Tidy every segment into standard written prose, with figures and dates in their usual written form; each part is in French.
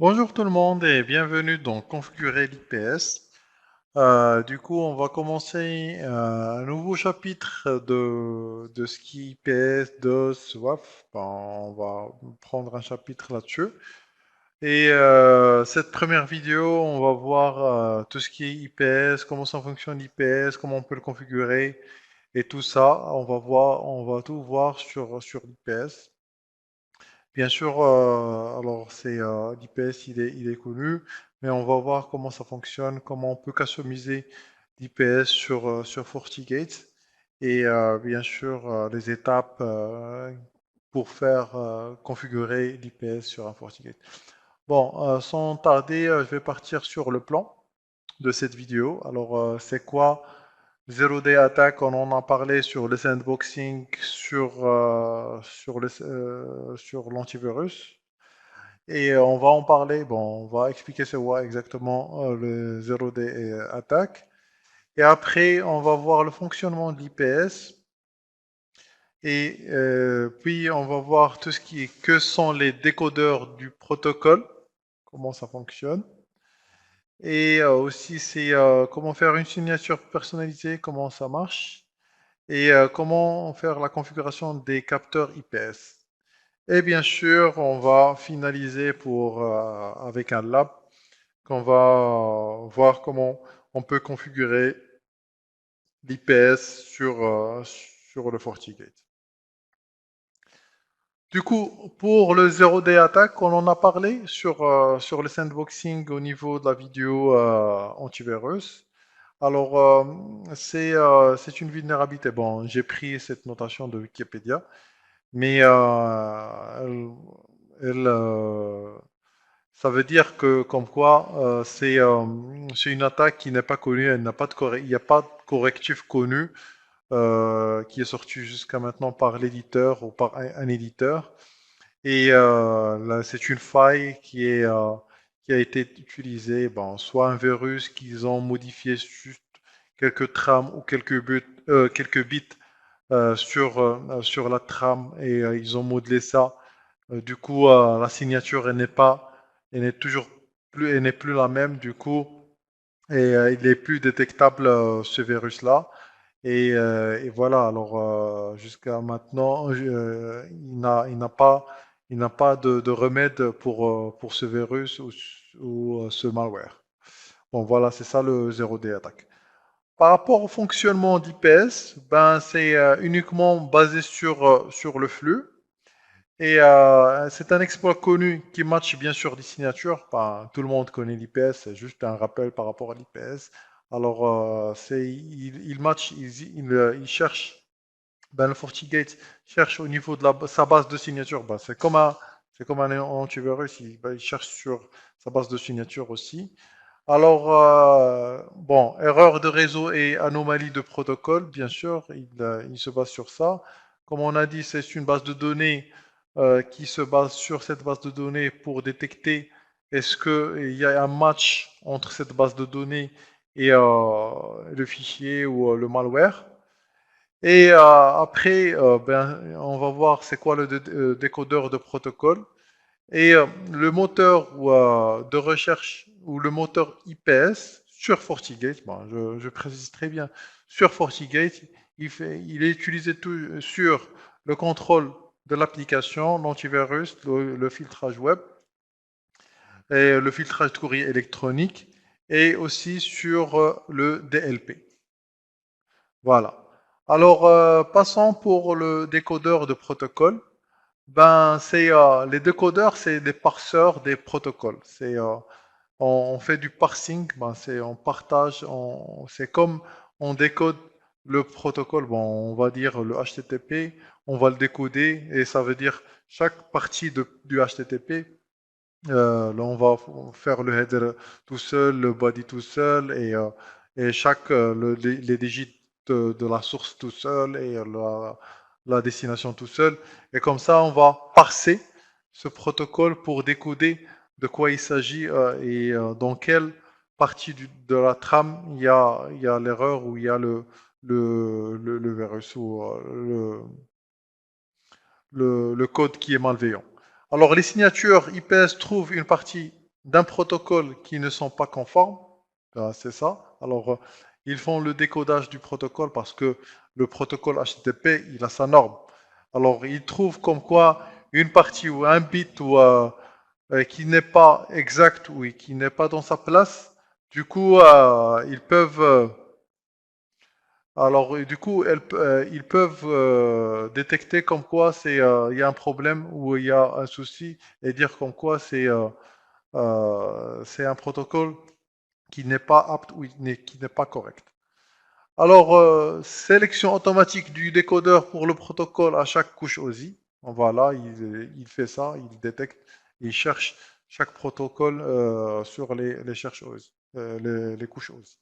Bonjour tout le monde et bienvenue dans Configurer l'IPS. Du coup, on va commencer un nouveau chapitre de ce qui est IPS, DOS, WAF. Ben, on va prendre un chapitre là-dessus. Et cette première vidéo, on va voir tout ce qui est IPS, comment ça fonctionne l'IPS, comment on peut le configurer et tout ça. On va tout voir sur l'IPS. Bien sûr, alors c'est l'IPS, il est connu, mais on va voir comment ça fonctionne, comment on peut customiser l'IPS sur FortiGate et bien sûr les étapes pour faire configurer l'IPS sur un FortiGate. Bon, sans tarder, je vais partir sur le plan de cette vidéo. Alors, c'est quoi Zero Day Attack? On en a parlé sur le sandboxing, sur l'antivirus. Et on va en parler, bon, on va expliquer c'est quoi exactement le Zero Day Attack. Et après, on va voir le fonctionnement de l'IPS. Et puis, on va voir tout ce qui est, que sont les décodeurs du protocole, comment ça fonctionne. Et aussi, c'est comment faire une signature personnalisée, comment ça marche. Et comment faire la configuration des capteurs IPS. Et bien sûr, on va finaliser avec un lab qu'on va voir comment on peut configurer l'IPS sur le FortiGate. Du coup, pour le 0D attack, on en a parlé sur le sandboxing au niveau de la vidéo antivirus. Alors, c'est une vulnérabilité. Bon, j'ai pris cette notation de Wikipédia, mais elle, ça veut dire que, comme quoi, c'est une attaque qui n'est pas connue, elle n'a pas il n'y a pas de correctif connu qui est sorti jusqu'à maintenant par l'éditeur ou par un éditeur. Et là, c'est une faille qui a été utilisée, bon, soit un virus qu'ils ont modifié juste quelques trames ou quelques bits sur la trame et ils ont modelé ça. Du coup, la signature elle n'est toujours plus, elle n'est plus la même. Du coup, et il n'est plus détectable ce virus-là. Et voilà. Alors jusqu'à maintenant, il n'a pas de remède pour ce virus ou ce malware. Bon, voilà, c'est ça le 0D attaque. Par rapport au fonctionnement d'IPS, ben, c'est uniquement basé sur le flux. Et c'est un exploit connu qui match bien sûr les signatures. Ben, tout le monde connaît l'IPS, c'est juste un rappel par rapport à l'IPS. Alors, il match, il cherche, ben, le FortiGate cherche au niveau de sa base de signature. Ben, c'est comme un antivirus, il cherche sur sa base de signature aussi. Alors, bon, erreur de réseau et anomalie de protocole, bien sûr, il se base sur ça. Comme on a dit, c'est une base de données qui se base sur cette base de données pour détecter est-ce qu'il y a un match entre cette base de données et le fichier ou le malware. Et après, ben, on va voir c'est quoi le décodeur de protocole. Et le moteur de recherche ou le moteur IPS sur FortiGate, bon, je précise très bien, sur FortiGate, il est utilisé sur le contrôle de l'application, l'antivirus, le filtrage web et le filtrage de courrier électronique et aussi sur le DLP. Voilà. Alors, passons pour le décodeur de protocole. Ben, les décodeurs, c'est des parseurs des protocoles. On fait du parsing, ben, on partage, c'est comme on décode le protocole. Bon, on va dire le HTTP, on va le décoder et ça veut dire chaque partie du HTTP. Là, on va faire le header tout seul, le body tout seul et chaque les digits de la source tout seul et la destination tout seul. Et comme ça, on va parser ce protocole pour décoder de quoi il s'agit et dans quelle partie de la trame il y a l'erreur ou il y a le virus ou le code qui est malveillant. Alors, les signatures IPS trouvent une partie d'un protocole qui ne sont pas conformes. C'est ça. Alors, ils font le décodage du protocole parce que le protocole HTTP, il a sa norme. Alors, ils trouvent comme quoi une partie ou un bit qui n'est pas exact ou qui n'est pas dans sa place. Du coup, ils peuvent alors, du coup, ils peuvent détecter comme quoi il y a un problème ou il y a un souci et dire comme quoi c'est un protocole qui n'est pas apte ou qui n'est pas correct. Alors, sélection automatique du décodeur pour le protocole à chaque couche OSI. Voilà, il fait ça, il détecte, il cherche chaque protocole sur les cherches OSI, les couches OSI.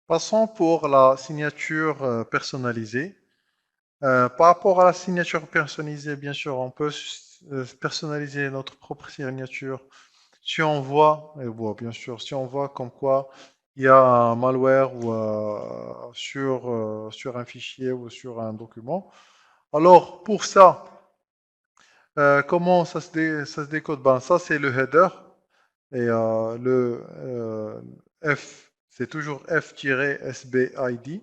Passons pour la signature personnalisée. Par rapport à la signature personnalisée, bien sûr, on peut personnaliser notre propre signature si on voit, et bon, bien sûr, si on voit comme quoi il y a un malware sur un fichier ou sur un document. Alors, pour ça, comment ça se décode? Ben, ça, c'est le header. Et F, c'est toujours F-SBID.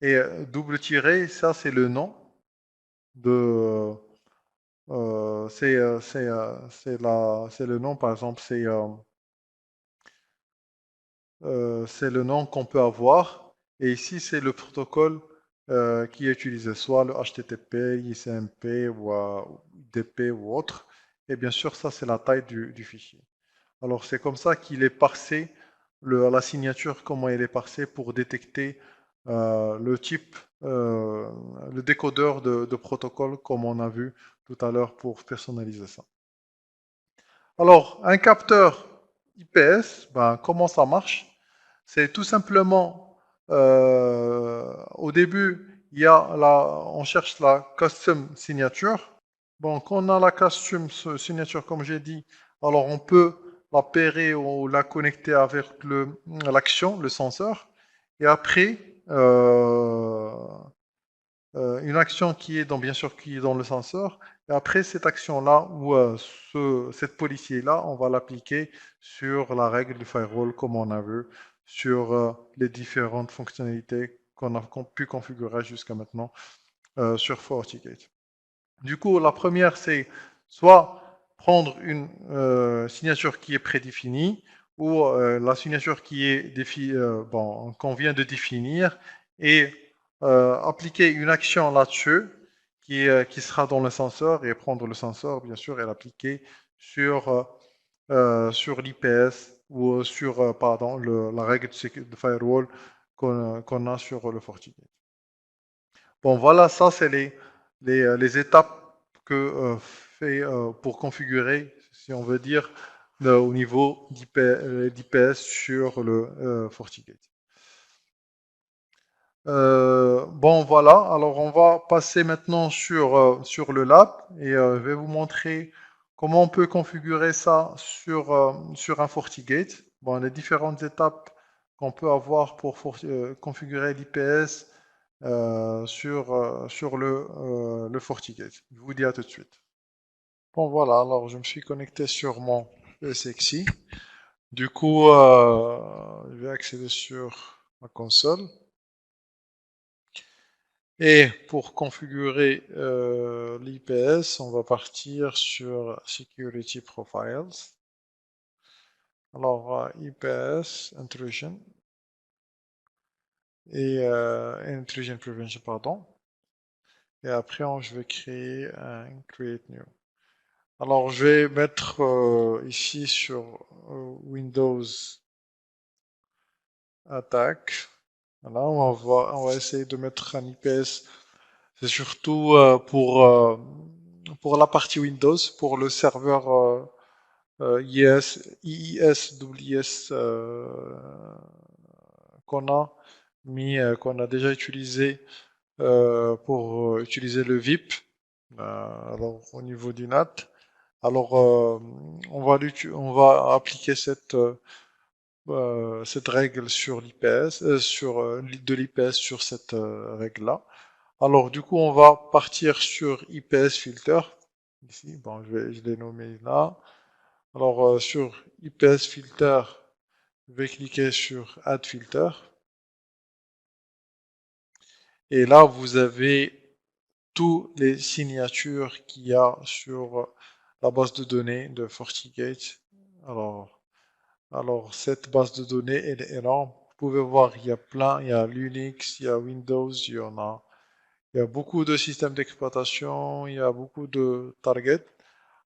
Et double tiré, ça c'est le nom de, c'est le nom par exemple, c'est le nom qu'on peut avoir. Et ici c'est le protocole qui est utilisé, soit le HTTP, ICMP ou DP ou autre. Et bien sûr ça c'est la taille du fichier. Alors c'est comme ça qu'il est parsé, la signature, comment elle est parsée pour détecter le type, euh, le décodeur de protocole comme on a vu tout à l'heure pour personnaliser ça. Alors un capteur IPS, ben, comment ça marche? C'est tout simplement, au début, on cherche la custom signature. Bon, quand on a la custom signature, comme j'ai dit, alors on peut la pairer ou la connecter avec l'action, le senseur. Et après, une action qui est bien sûr, qui est dans le senseur. Et après cette action-là, ou cette policier-là, on va l'appliquer sur la règle du firewall, comme on a vu, sur les différentes fonctionnalités qu'on a pu configurer jusqu'à maintenant sur FortiGate. Du coup, la première, c'est soit prendre une signature qui est prédéfinie ou la signature qui est bon, qu'on vient de définir et appliquer une action là-dessus qui sera dans le senseur et prendre le senseur, bien sûr, et l'appliquer sur l'IPS ou sur pardon, la règle de firewall qu'on a sur le FortiGate. Bon, voilà, ça, c'est les étapes que fait pour configurer, si on veut dire, au niveau d'IPS sur le FortiGate. Bon, voilà, alors on va passer maintenant sur le lab et je vais vous montrer comment on peut configurer ça sur un FortiGate. Bon, les différentes étapes qu'on peut avoir pour configurer l'IPS sur le FortiGate. Je vous dis à tout de suite. Bon, voilà, alors je me suis connecté sur mon PSXi. Du coup, je vais accéder sur ma console. Et pour configurer l'IPS, on va partir sur Security Profiles. Alors, IPS, Intrusion et Intrusion Prevention, pardon. Et après, je vais créer un Create New. Alors, je vais mettre ici sur Windows Attack. Voilà, on va essayer de mettre un IPS. C'est surtout pour la partie Windows, pour le serveur IIS, WIS qu'on a qu'on a déjà utilisé pour utiliser le VIP. Alors, au niveau du NAT. Alors, on va appliquer cette règle sur l'IPS, de l'IPS sur cette règle-là. Alors, du coup, on va partir sur IPS filter. Ici, bon, je l'ai nommé là. Alors, sur IPS Filter, je vais cliquer sur Add Filter. Et là, vous avez toutes les signatures qu'il y a sur la base de données de FortiGate. Alors, cette base de données, elle est énorme. Vous pouvez voir, il y a plein, il y a Linux, il y a Windows, il y a beaucoup de systèmes d'exploitation, il y a beaucoup de targets.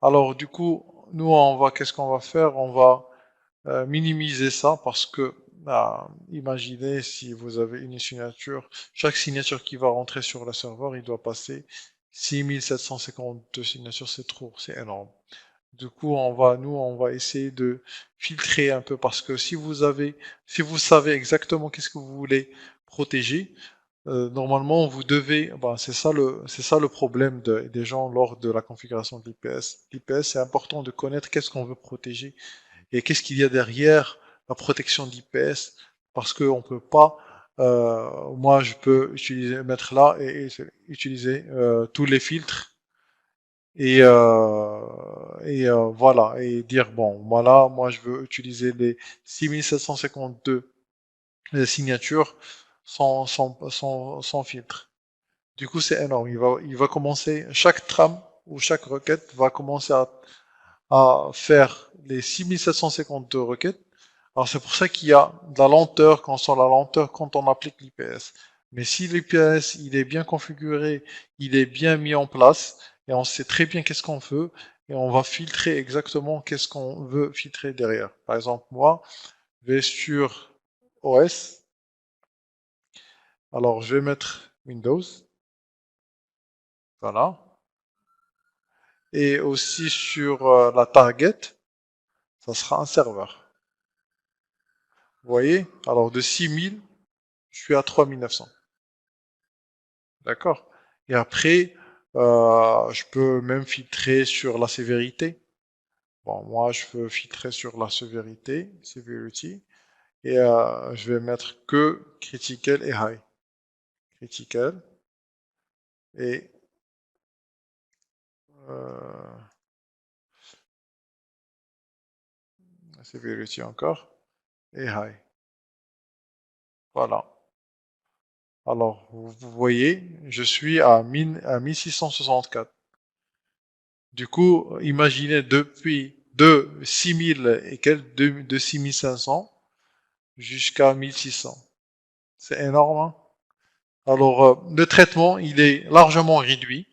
Alors, du coup, nous, qu'est-ce qu'on va faire? On va minimiser ça parce que, imaginez si vous avez une signature, chaque signature qui va rentrer sur le serveur, il doit passer 6752 signatures, c'est trop, c'est énorme. Du coup, on va essayer de filtrer un peu parce que si vous savez exactement qu'est-ce que vous voulez protéger, normalement, vous devez, c'est ça le problème des gens lors de la configuration de l'IPS. L'IPS, c'est important de connaître qu'est-ce qu'on veut protéger et qu'est-ce qu'il y a derrière la protection d'IPS parce qu'on peut pas, moi, je peux mettre là et utiliser tous les filtres voilà, et dire, bon, voilà, moi je veux utiliser les 6752 signatures sans filtre. Du coup, c'est énorme. Il va commencer, chaque trame ou chaque requête va commencer à faire les 6752 requêtes. Alors c'est pour ça qu'il y a de la lenteur quand on sent la lenteur quand on applique l'IPS. Mais si l'IPS il est bien configuré, il est bien mis en place et on sait très bien qu'est-ce qu'on veut et on va filtrer exactement qu'est-ce qu'on veut filtrer derrière. Par exemple, moi, je vais sur OS. Alors je vais mettre Windows. Voilà. Et aussi sur la target, ça sera un serveur. Vous voyez? Alors de 6000, je suis à 3900. D'accord? Et après, je peux même filtrer sur la sévérité. Bon, moi, je peux filtrer sur la sévérité, severity, et je vais mettre que critical et high. Critical et euh, severity encore, et high. Voilà. Alors, vous voyez, je suis à 1664. Du coup, imaginez de 6000 et quelques, de 6500 jusqu'à 1600. C'est énorme, hein. Alors, le traitement, il est largement réduit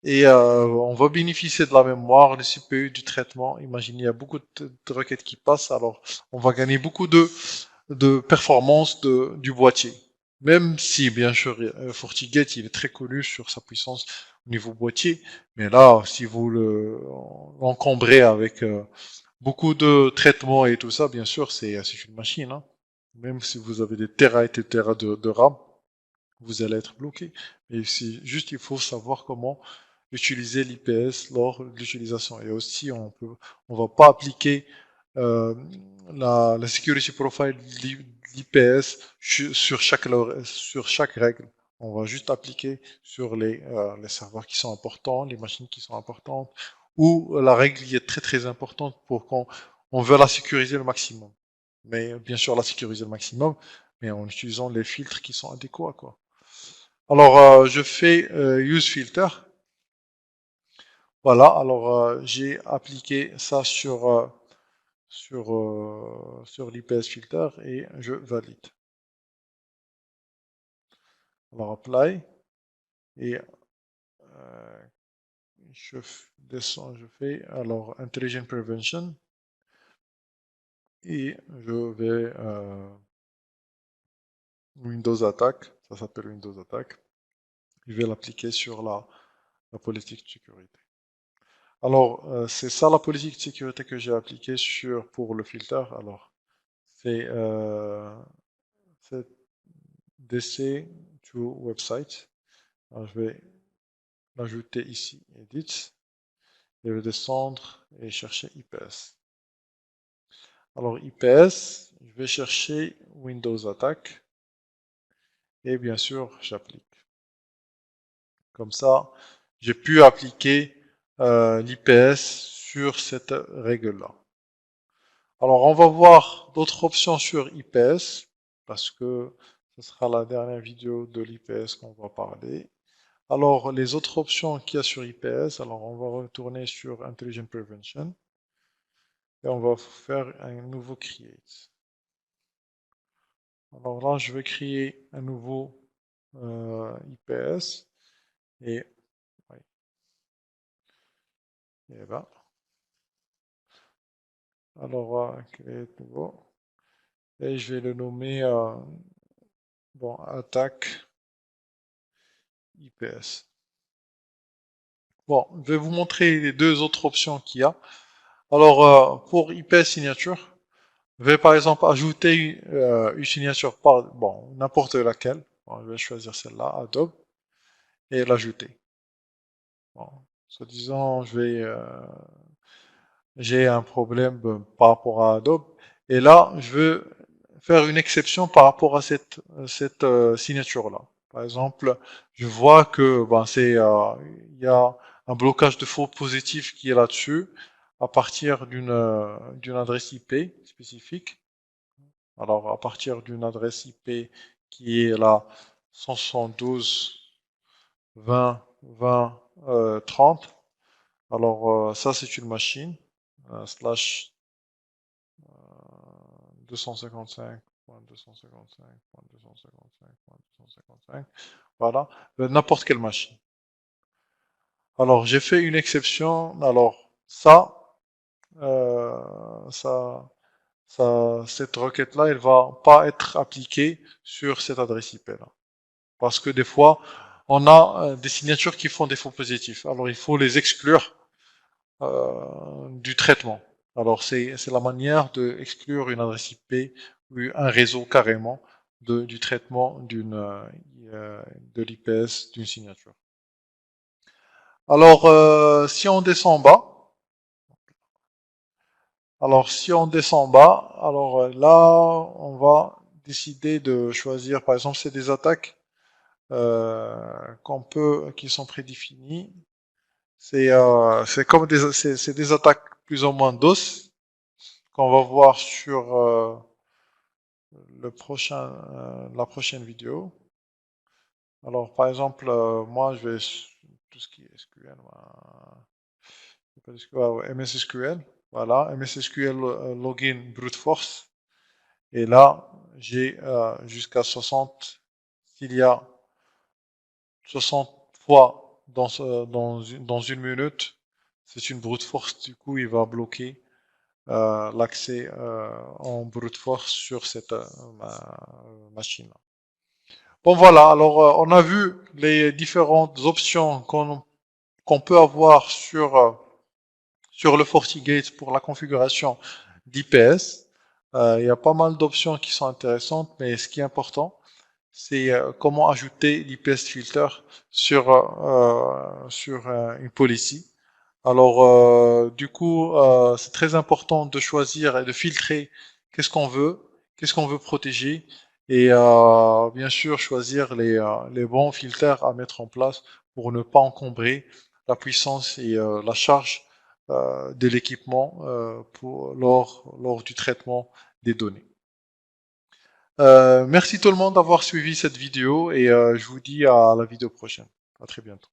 et on va bénéficier de la mémoire, le CPU, du traitement. Imaginez, il y a beaucoup de requêtes qui passent, alors on va gagner beaucoup de performance du boîtier. Même si, bien sûr, FortiGate, il est très connu sur sa puissance au niveau boîtier, mais là, si vous l'encombrez avec beaucoup de traitements et tout ça, bien sûr, c'est une machine, hein. Même si vous avez des terras et des terras de RAM, vous allez être bloqué. Et c'est juste, il faut savoir comment utiliser l'IPS lors de l'utilisation. Et aussi, on va pas appliquer euh, la security profile de l'IPS sur chaque règle. On va juste appliquer sur les serveurs qui sont importants, les machines qui sont importantes, ou la règle qui est très très importante pour qu'on on veut la sécuriser le maximum. Mais bien sûr, la sécuriser le maximum, mais en utilisant les filtres qui sont adéquats, quoi. Alors, je fais use filter. Voilà, alors j'ai appliqué ça sur l'IPS filter et je valide. Alors, apply et je descends, je fais alors intelligent prevention et je vais Windows attack, ça s'appelle Windows attack. Je vais l'appliquer sur la politique de sécurité. Alors, c'est ça la politique de sécurité que j'ai appliquée pour le filter. Alors, c'est c'est DC to website. Alors, je vais l'ajouter ici, edit. Et je vais descendre et chercher IPS. Alors, IPS, je vais chercher Windows Attack. Et bien sûr, j'applique. Comme ça, j'ai pu appliquer l'IPS sur cette règle-là. Alors, on va voir d'autres options sur IPS, parce que ce sera la dernière vidéo de l'IPS qu'on va parler. Alors, les autres options qu'il y a sur IPS, alors on va retourner sur Intelligent Prevention, et on va faire un nouveau Create. Alors là, je vais créer un nouveau IPS, et, oui, et là, alors, créer nouveau, et je vais le nommer, bon, attaque IPS. Bon, je vais vous montrer les deux autres options qu'il y a. Alors, pour IPS signature, je vais par exemple ajouter une signature par, bon, n'importe laquelle. Bon, je vais choisir celle-là, Adobe, et l'ajouter. Bon, soi-disant, j'ai un problème par rapport à Adobe, et là, je veux faire une exception par rapport à cette signature-là. Par exemple, je vois que ben, il y a un blocage de faux positifs qui est là-dessus à partir d'une adresse IP spécifique. Alors, à partir d'une adresse IP qui est la 172.20.20.30. Alors, ça, c'est une machine, slash 255.255.255.255. Voilà, n'importe quelle machine. Alors, j'ai fait une exception. Alors, cette requête-là, elle va pas être appliquée sur cette adresse IP-là. Parce que des fois, on a des signatures qui font des faux positifs. Alors, il faut les exclure du traitement. Alors, c'est la manière d'exclure une adresse IP ou un réseau carrément du traitement de l'IPS d'une signature. Alors, si on descend bas, alors là, on va décider de choisir, par exemple, c'est des attaques qui sont prédéfinies. C'est comme c'est des attaques plus ou moins DOS qu'on va voir sur la prochaine vidéo. Alors, par exemple, moi, je vais tout ce qui est SQL, MS SQL, voilà, MS SQL login brute force. Et là, j'ai jusqu'à 60. S'il y a 60 fois dans une minute, c'est une brute force. Du coup, il va bloquer l'accès en brute force sur cette machine-là. Bon voilà, alors on a vu les différentes options qu'on peut avoir sur le FortiGate pour la configuration d'IPS. Il y a pas mal d'options qui sont intéressantes, mais ce qui est important, c'est comment ajouter l'IPS filter sur une policy. Alors, du coup, c'est très important de choisir et de filtrer qu'est-ce qu'on veut protéger, et bien sûr choisir les bons filtres à mettre en place pour ne pas encombrer la puissance et la charge de l'équipement lors du traitement des données. Merci tout le monde d'avoir suivi cette vidéo, et je vous dis à la vidéo prochaine. À très bientôt.